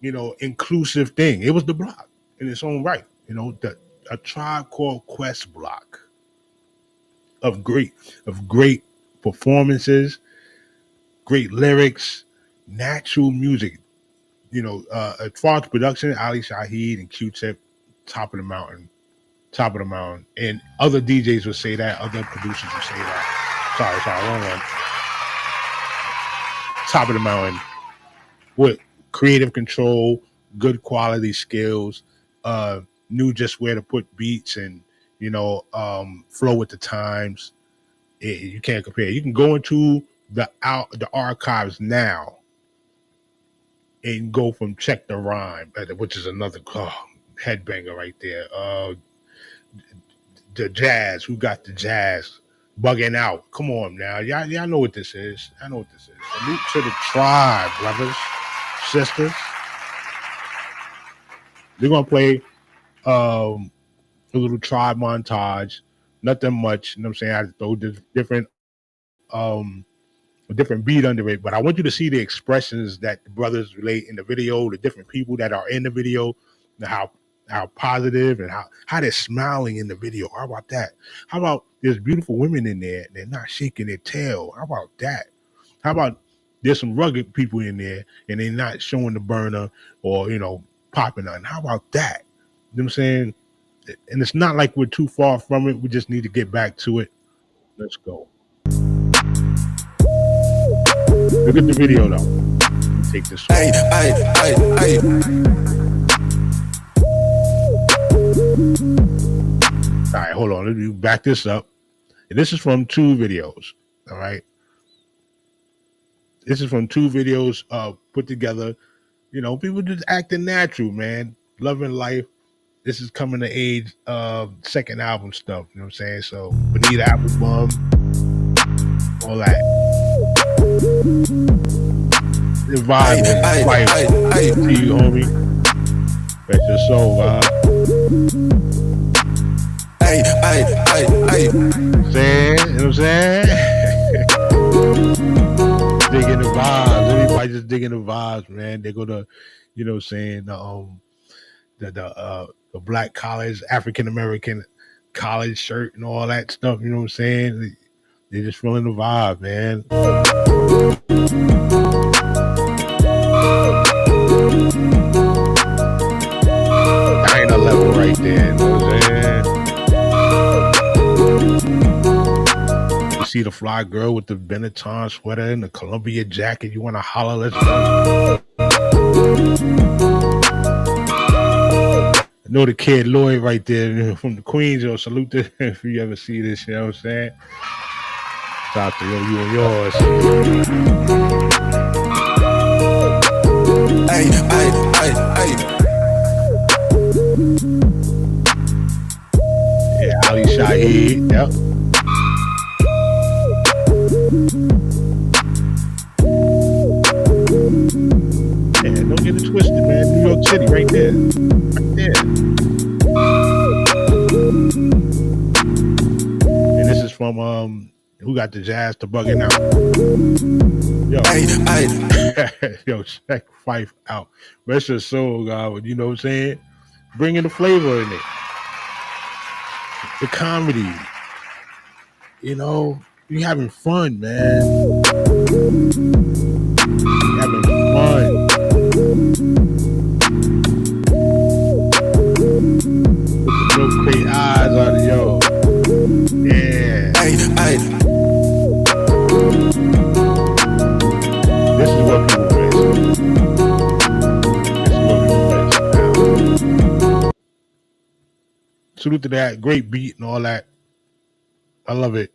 you know, inclusive thing. It was the block in its own right. You know, a Tribe Called Quest block of great performances, great lyrics, natural music. You know, as far as production, Ali Shaheed and Q-Tip, top of the mountain. And other DJs would say that, other producers would say that. Sorry, wrong one. Top of the mountain with creative control, good quality skills, knew just where to put beats and, you know, flow with the times. You can't compare. You can go into the archives now and go from Check the Rhyme, which is another headbanger right there. The Jazz, who got the Jazz? Bugging Out. Come on now. Y'all know what this is. I know what this is. Salute to the tribe, brothers, sisters. We're going to play a little tribe montage. Nothing much. You know what I'm saying? I throw this different a different beat under it, but I want you to see the expressions that the brothers relate in the video, the different people that are in the video, how positive and how they're smiling in the video. How about that? How about there's beautiful women in there and they're not shaking their tail? How about that? How about there's some rugged people in there and they're not showing the burner or, you know, popping on? How about that? You know what I'm saying? And it's not like we're too far from it. We just need to get back to it. Let's go. Look at the video though. Take this one. Hey. All right, hold on. Let me back this up. And this is from 2 videos. All right. This is from 2 videos put together. You know, people just acting natural, man. Loving life. This is coming to age second album stuff. You know what I'm saying? So Bonita Applebum, all that. The vibe is life. See you, homie. That's your soul, Hey. You know what I'm saying? Digging the vibes. Everybody just digging the vibes, man. They go to, you know what I'm saying, the black college, African American college shirt and all that stuff, you know what I'm saying? They're just feeling the vibe, man. 9/11 right there, you know what I'm saying? You see the fly girl with the Benetton sweater and the Columbia jacket, you want to holler, let's go. I know the kid Lloyd right there from the Queens. Yo, salute to if you ever see this, you know what I'm saying? Shout out to you and yours. Hey. Yeah, Ali Shaheed, yep. Yeah, don't get it twisted, man. New York City right there. Right there. And this is from Who Got the Jazz to Bugging Out. Yo, yo, check Fife out. Rest your soul, God. You know what I'm saying? Bringing the flavor in it. The comedy. You know, you having fun, man. You having fun. With the milk crate eyes on it, yo. Yeah. This is what people miss. This is what people miss. Salute to that. Great beat and all that. I love it.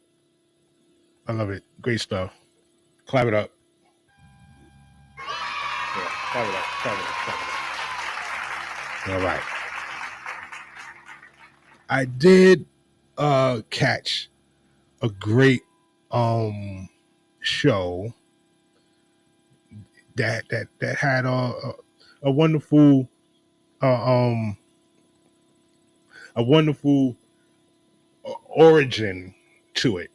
I love it. Great stuff. Clap it up. Yeah, clap it up. Clap it up. Clap it up. All right. I did catch a great show that had a wonderful a wonderful origin to it.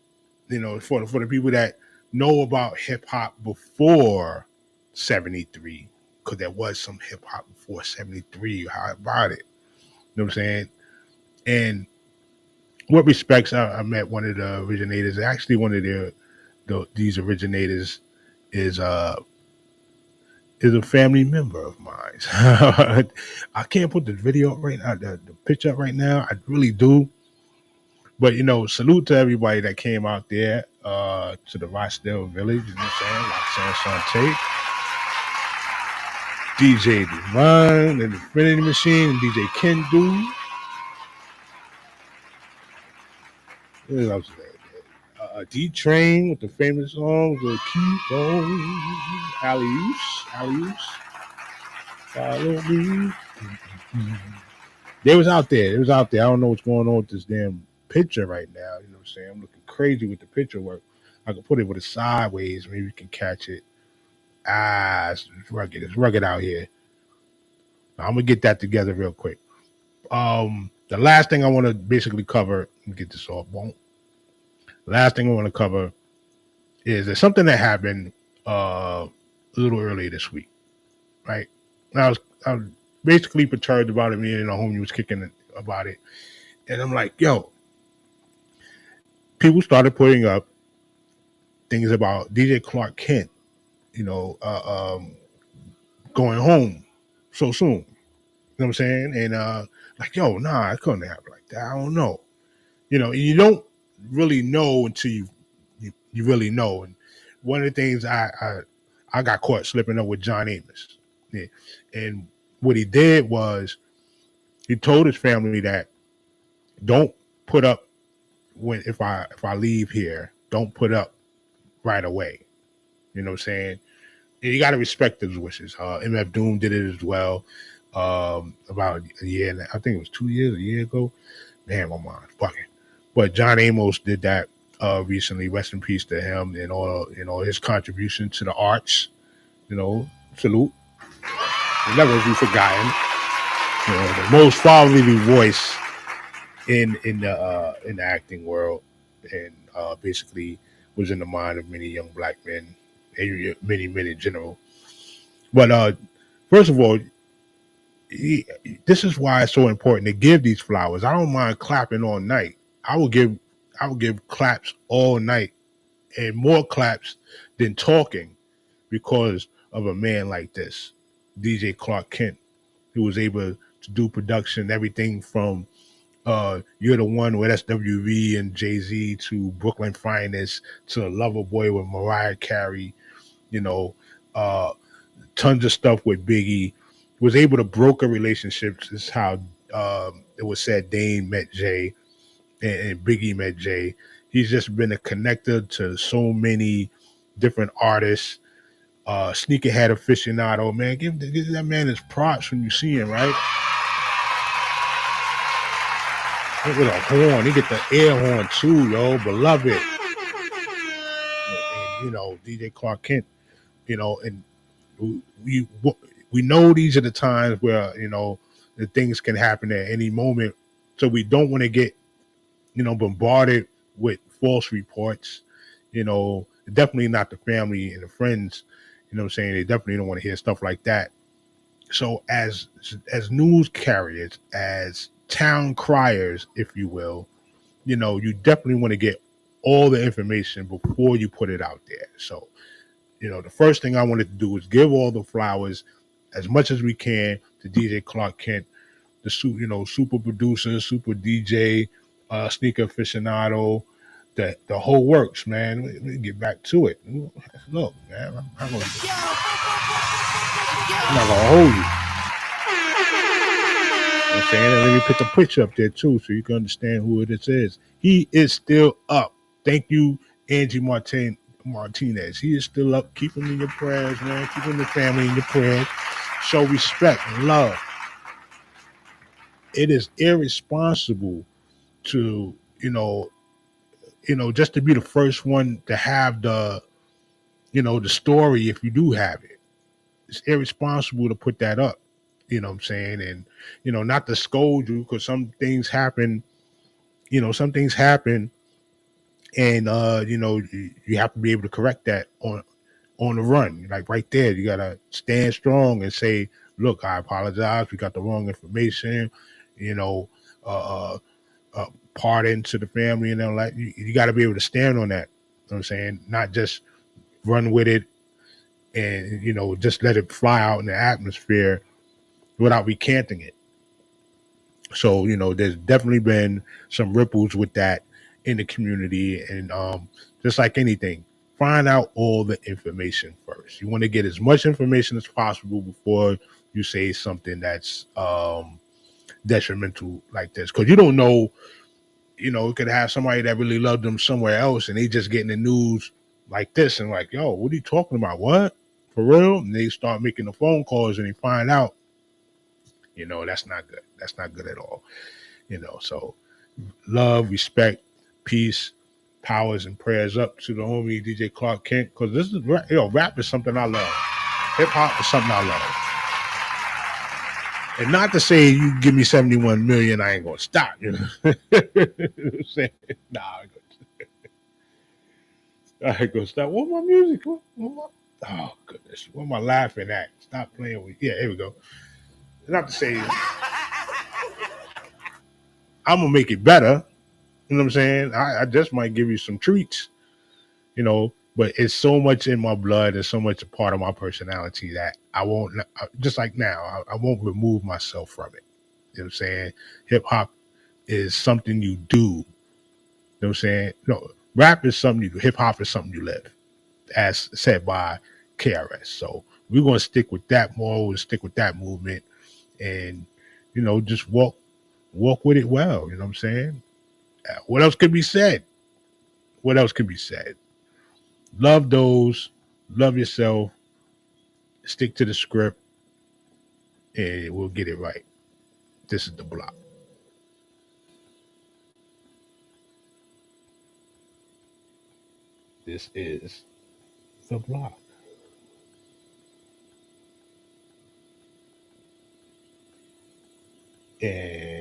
You know, for the people that know about hip hop before '73, because there was some hip hop before '73. How about it? You know what I'm saying? And what respects, I met one of the originators. Actually, one of these originators is a family member of mine. I can't put the video up right now, the picture up right now. I really do. But you know, salute to everybody that came out there to the Rochdale Village. You know what I'm saying? Roxanne Shante, DJ Divine, and the Infinity Machine, and DJ Kendu. What else is there? D-Train with the famous songs of Keep On, Alley-Oops, Follow Me. They was out there. I don't know what's going on with this damn picture right now. You know what I'm saying? I'm looking crazy with the picture work. I could put it with it sideways. Maybe you can catch it. It's rugged. It's rugged out here. Now, I'm going to get that together real quick. The last thing I want to basically cover, and get this off, the last thing I want to cover is there's something that happened a little earlier this week, right? I was basically perturbed about it. Me and a homie was kicking about it. And I'm like, yo, people started putting up things about DJ Clark Kent, you know, going home so soon. You know what I'm saying? And like, yo, nah, it couldn't happen like that. I don't know. You know, you don't really know until you really know. And one of the things I got caught slipping up with John Amos. Yeah. And what he did was he told his family that don't put up if I leave here, don't put up right away. You know what I'm saying? And you got to respect those wishes. MF Doom did it as well about a year, and I think it was 2 years, a year ago. Man, my mind's fucking. But John Amos did that recently. Rest in peace to him and all, you know, his contribution to the arts. You know, salute. He'll never be forgotten. You know, the most fatherly voice in the acting world, and basically was in the mind of many young black men, and many men in general. But first of all, this is why it's so important to give these flowers. I don't mind clapping all night. I will give claps all night, and more claps than talking, because of a man like this, DJ Clark Kent, who was able to do production, everything from You're the One with SWV and Jay-Z to Brooklyn Finest to Lover Boy with Mariah Carey, you know, tons of stuff with Biggie. Was able to broker relationships. This is how it was said Dame met Jay and Biggie met Jay. He's just been a connector to so many different artists. Sneakerhead aficionado, man. Give that man his props when you see him, right? With a horn, he get the air horn too, yo. Beloved. And, you know, DJ Clark Kent, you know, and we know these are the times where, you know, the things can happen at any moment. So we don't want to get, you know, bombarded with false reports. You know, definitely not the family and the friends. You know what I'm saying? They definitely don't want to hear stuff like that. So as news carriers, as town criers, if you will, you know, you definitely want to get all the information before you put it out there. So, you know, the first thing I wanted to do is give all the flowers as much as we can to DJ Clark Kent, the super producer, super DJ, sneaker aficionado, the whole works, man. Let me get back to it. Look, man, I'm not gonna hold you. You know what I'm saying? And let me put the picture up there too, so you can understand who it is. He is still up. Thank you, Angie Martinez. He is still up. Keep him in your prayers, man. Keep him in the family in your prayers. Show respect and love. It is irresponsible to, just to be the first one to have the story if you do have it. It's irresponsible to put that up. You know what I'm saying? And, not to scold you because some things happen and, you have to be able to correct that on the run. Like right there, you got to stand strong and say, look, I apologize. We got the wrong information, you know, uh, pardon to the family and all that. You got to be able to stand on that. You know what I'm saying? Not just run with it and, just let it fly out in the atmosphere without recanting it. So, there's definitely been some ripples with that in the community. And just like anything, find out all the information first. You want to get as much information as possible before you say something that's detrimental like this. Because you don't know, it could have somebody that really loved them somewhere else and they just getting the news like this and like, yo, what are you talking about? What? For real? And they start making the phone calls and they find out, that's not good. That's not good at all. So love, respect, peace, powers, and prayers up to the homie DJ Clark Kent. Because this is, rap is something I love. Hip hop is something I love. And not to say you give me 71 million, I ain't gonna stop. You know what I'm saying? Nah, I ain't gonna stop. What my music? Oh goodness, what am I laughing at? Stop playing with. Yeah, here we go. Not to say I'm gonna make it better. You know what I'm saying? I just might give you some treats, but it's so much in my blood and so much a part of my personality that I won't, just like now, I won't remove myself from it. You know what I'm saying? Hip hop is something you do. You know what I'm saying? No, rap is something you do. Hip hop is something you live, as said by KRS. So we're going to stick with that more. We'll stick with that movement and, just walk with it well. You know what I'm saying? What else could be said? What else could be said? Love those, love yourself, stick to the script, and we'll get it right. This is the block. This is the block. And